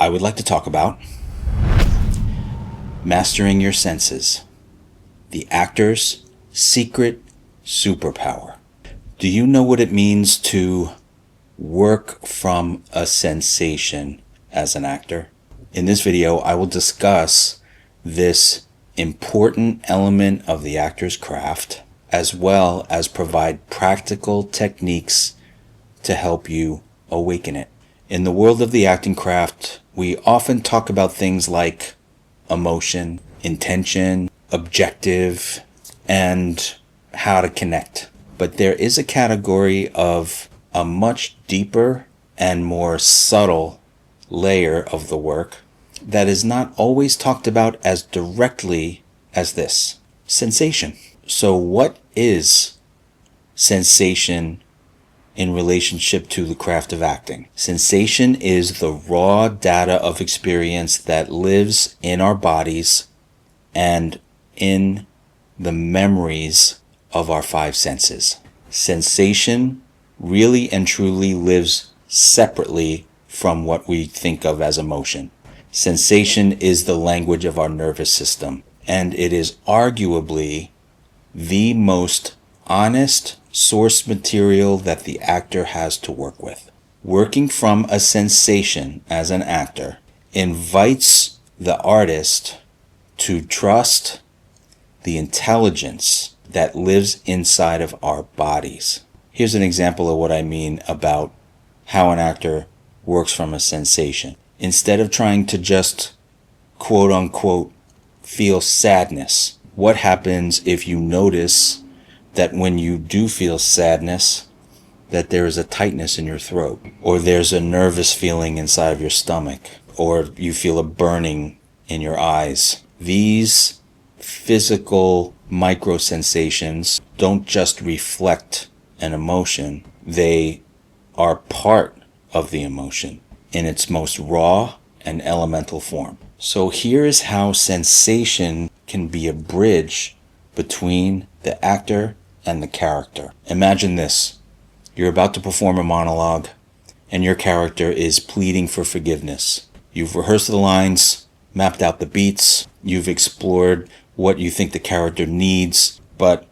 I would like to talk about mastering your senses, the actor's secret superpower. Do you know what it means to work from a sensation as an actor? In this video, I will discuss this important element of the actor's craft, as well as provide practical techniques to help you awaken it. In the world of the acting craft, we often talk about things like emotion, intention, objective, and how to connect. But there is a category of a much deeper and more subtle layer of the work that is not always talked about as directly as this: sensation. So what is sensation in relationship to the craft of acting? Sensation is the raw data of experience that lives in our bodies and in the memories of our five senses. Sensation really and truly lives separately from what we think of as emotion. Sensation is the language of our nervous system, and it is arguably the most honest source material that the actor has to work with. Working from a sensation as an actor invites the artist to trust the intelligence that lives inside of our bodies. Here's an example of what I mean about how an actor works from a sensation. Instead of trying to just quote unquote feel sadness, what happens if you notice that when you do feel sadness, that there is a tightness in your throat, or there's a nervous feeling inside of your stomach, or you feel a burning in your eyes? These physical micro sensations don't just reflect an emotion, they are part of the emotion in its most raw and elemental form. So here is how sensation can be a bridge between the actor and the character. Imagine this. You're about to perform a monologue and your character is pleading for forgiveness. You've rehearsed the lines, mapped out the beats, you've explored what you think the character needs, but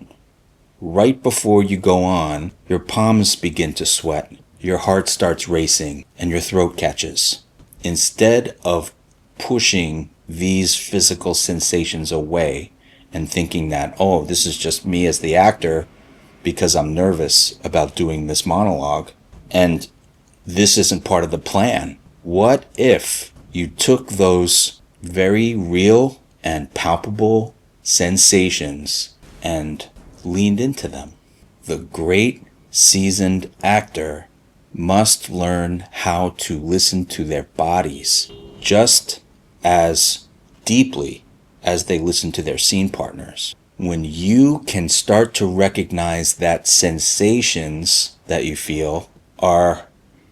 right before you go on, your palms begin to sweat, your heart starts racing, and your throat catches. Instead of pushing these physical sensations away and thinking that, oh, this is just me as the actor because I'm nervous about doing this monologue and this isn't part of the plan. What if you took those very real and palpable sensations and leaned into them? The great seasoned actor must learn how to listen to their bodies just as deeply as they listen to their scene partners. When you can start to recognize that sensations that you feel are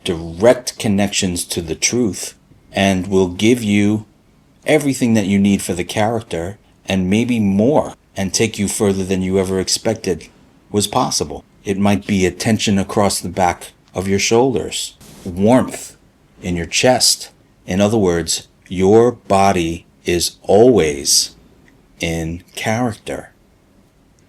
direct connections to the truth and will give you everything that you need for the character and maybe more, and take you further than you ever expected was possible. It might be a tension across the back of your shoulders, warmth in your chest. In other words, your body is always in character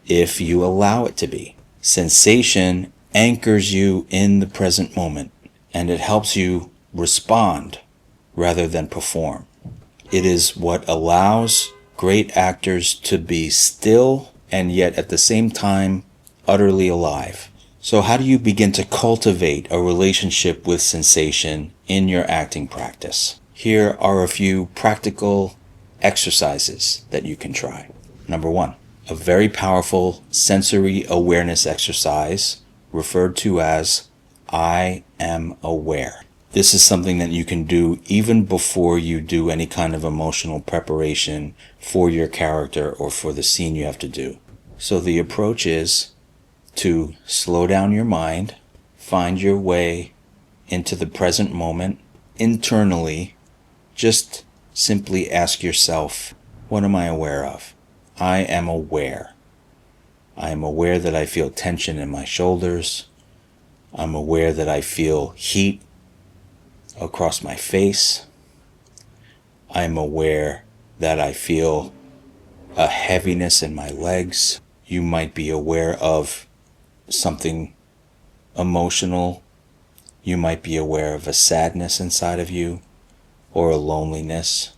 if you allow it to be. Sensation anchors you in the present moment, and it helps you respond rather than perform. It is what allows great actors to be still and yet at the same time utterly alive. So how do you begin to cultivate a relationship with sensation in your acting practice? Here are a few practical exercises that you can try. Number one, a very powerful sensory awareness exercise referred to as I am aware. This is something that you can do even before you do any kind of emotional preparation for your character or for the scene you have to do. So the approach is to slow down your mind, find your way into the present moment internally. Just simply ask yourself, what am I aware of? I am aware. I am aware that I feel tension in my shoulders. I'm aware that I feel heat across my face. I'm aware that I feel a heaviness in my legs. You might be aware of something emotional. You might be aware of a sadness inside of you, or a loneliness,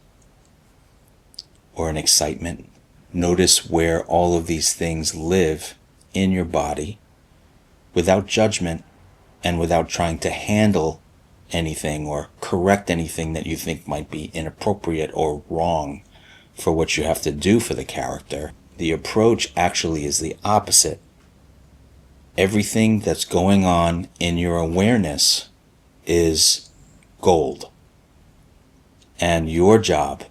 or an excitement. Notice where all of these things live in your body without judgment and without trying to handle anything or correct anything that you think might be inappropriate or wrong for what you have to do for the character. The approach actually is the opposite. Everything that's going on in your awareness is gold. And your job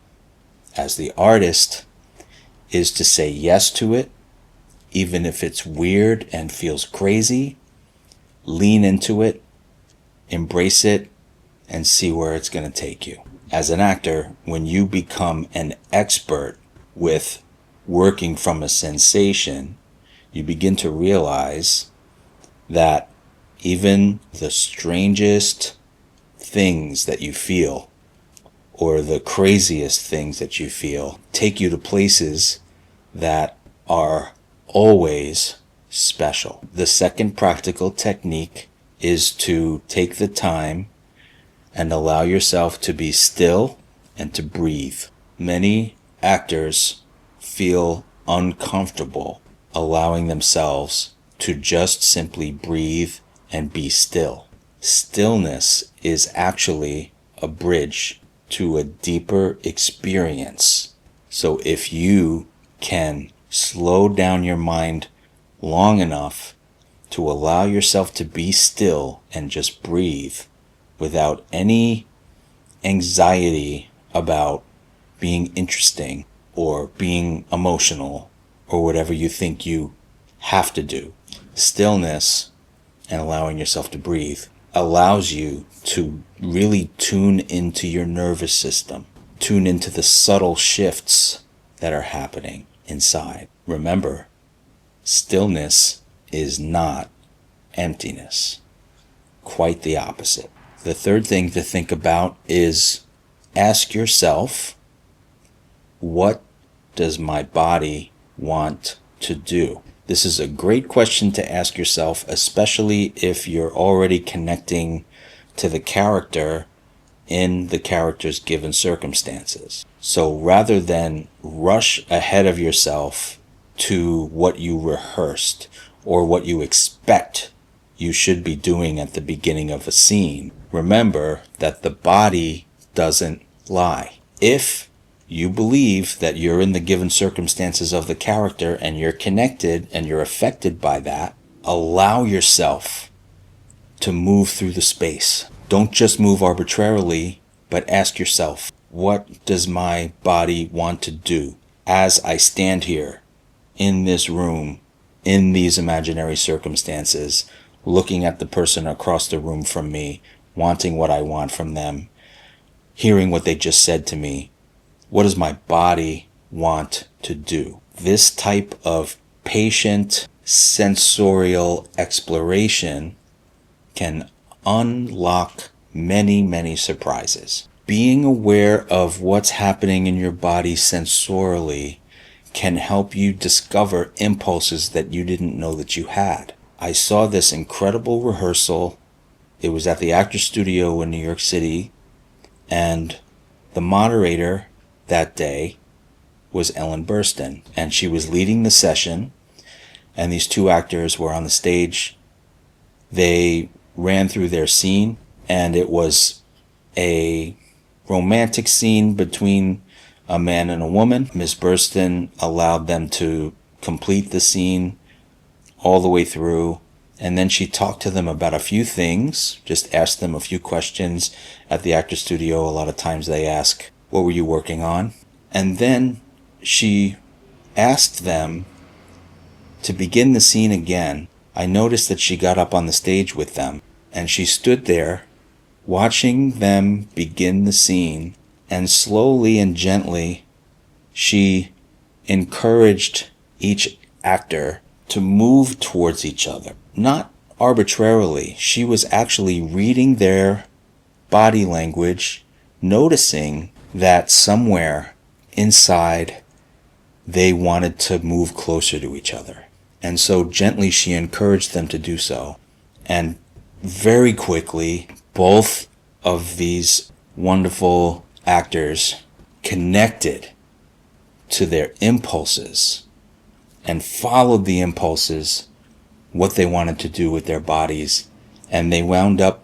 as the artist is to say yes to it, even if it's weird and feels crazy. Lean into it, embrace it, and see where it's going to take you. As an actor, when you become an expert with working from a sensation, you begin to realize that even the strangest things that you feel, or the craziest things that you feel, take you to places that are always special. The second practical technique is to take the time and allow yourself to be still and to breathe. Many actors feel uncomfortable allowing themselves to just simply breathe and be still. Stillness is actually a bridge to a deeper experience. So if you can slow down your mind long enough to allow yourself to be still and just breathe without any anxiety about being interesting or being emotional or whatever you think you have to do. Stillness and allowing yourself to breathe allows you to really tune into your nervous system, tune into the subtle shifts that are happening inside. Remember, stillness is not emptiness. Quite the opposite. The third thing to think about is ask yourself, what does my body want to do? This is a great question to ask yourself, especially if you're already connecting to the character in the character's given circumstances. So rather than rush ahead of yourself to what you rehearsed or what you expect you should be doing at the beginning of a scene, remember that the body doesn't lie. If you believe that you're in the given circumstances of the character and you're connected and you're affected by that, allow yourself to move through the space. Don't just move arbitrarily, but ask yourself, what does my body want to do as I stand here in this room, in these imaginary circumstances, looking at the person across the room from me, wanting what I want from them, hearing what they just said to me? What does my body want to do? This type of patient sensorial exploration can unlock many, many surprises. Being aware of what's happening in your body sensorially can help you discover impulses that you didn't know that you had. I saw this incredible rehearsal. It was at the Actors Studio in New York City, and the moderator that day was Ellen Burstyn, and she was leading the session, and these two actors were on the stage. They ran through their scene, and it was a romantic scene between a man and a woman. Miss Burstyn allowed them to complete the scene all the way through, and then she talked to them about a few things, just asked them a few questions. At the Actors Studio, a lot of times they ask, what were you working on? And then she asked them to begin the scene again. I noticed that she got up on the stage with them, and she stood there watching them begin the scene, and slowly and gently she encouraged each actor to move towards each other. Not arbitrarily. She was actually reading their body language, noticing that somewhere inside they wanted to move closer to each other. And so gently she encouraged them to do so. And very quickly, both of these wonderful actors connected to their impulses and followed the impulses, what they wanted to do with their bodies. And they wound up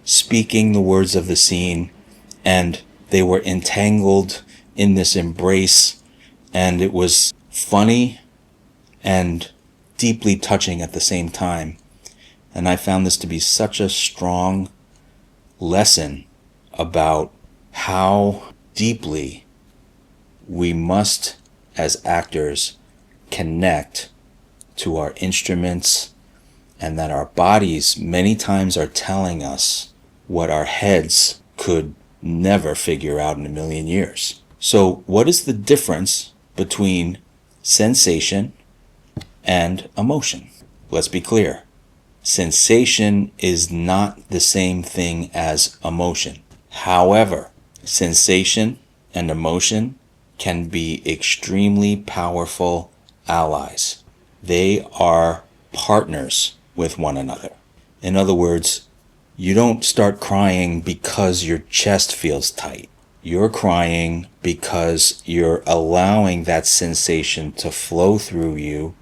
speaking the words of the scene, and they were entangled in this embrace. And it was funny and deeply touching at the same time. And I found this to be such a strong lesson about how deeply we must, as actors, connect to our instruments, and that our bodies many times are telling us what our heads could never figure out in a million years. So what is the difference between sensation and emotion? Let's be clear. Sensation is not the same thing as emotion. However, sensation and emotion can be extremely powerful allies. They are partners with one another. In other words, you don't start crying because your chest feels tight. You're crying because you're allowing that sensation to flow through you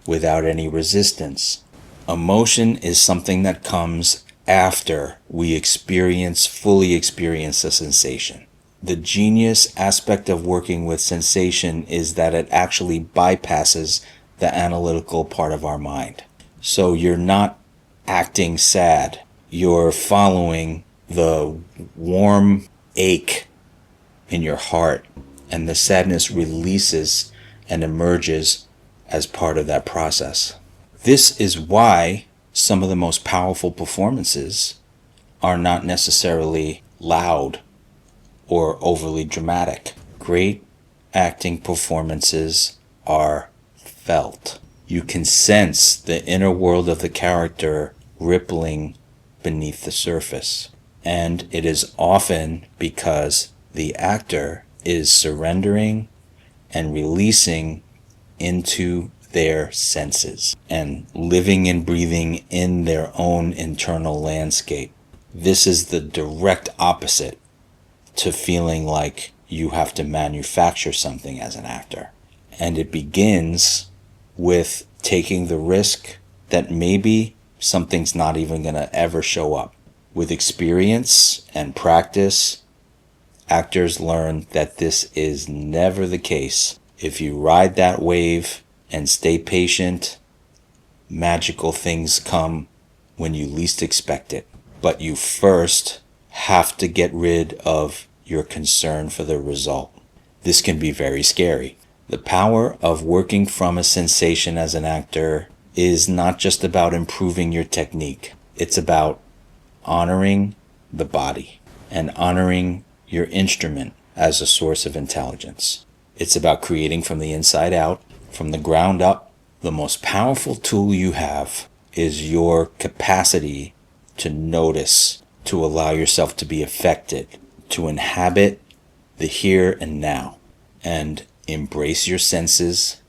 without any resistance. Emotion is something that comes after we fully experience a sensation. The genius aspect of working with sensation is that it actually bypasses the analytical part of our mind. So you're not acting sad. You're following the warm ache in your heart, and the sadness releases and emerges as part of that process. This is why some of the most powerful performances are not necessarily loud or overly dramatic. Great acting performances are felt. You can sense the inner world of the character rippling beneath the surface. And it is often because the actor is surrendering and releasing into their senses and living and breathing in their own internal landscape. This is the direct opposite to feeling like you have to manufacture something as an actor. And it begins with taking the risk that maybe something's not even going to ever show up. With experience and practice, actors learn that this is never the case. If you ride that wave and stay patient, magical things come when you least expect it. But you first have to get rid of your concern for the result. This can be very scary. The power of working from a sensation as an actor is not just about improving your technique. It's about honoring the body and honoring your instrument as a source of intelligence. It's about creating from the inside out, from the ground up. The most powerful tool you have is your capacity to notice, to allow yourself to be affected, to inhabit the here and now, and embrace your senses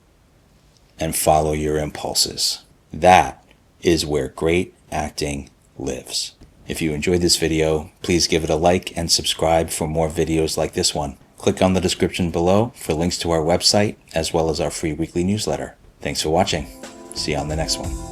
and follow your impulses. That is where great acting lives. If you enjoyed this video, please give it a like and subscribe for more videos like this one. Click on the description below for links to our website as well as our free weekly newsletter. Thanks for watching. See you on the next one.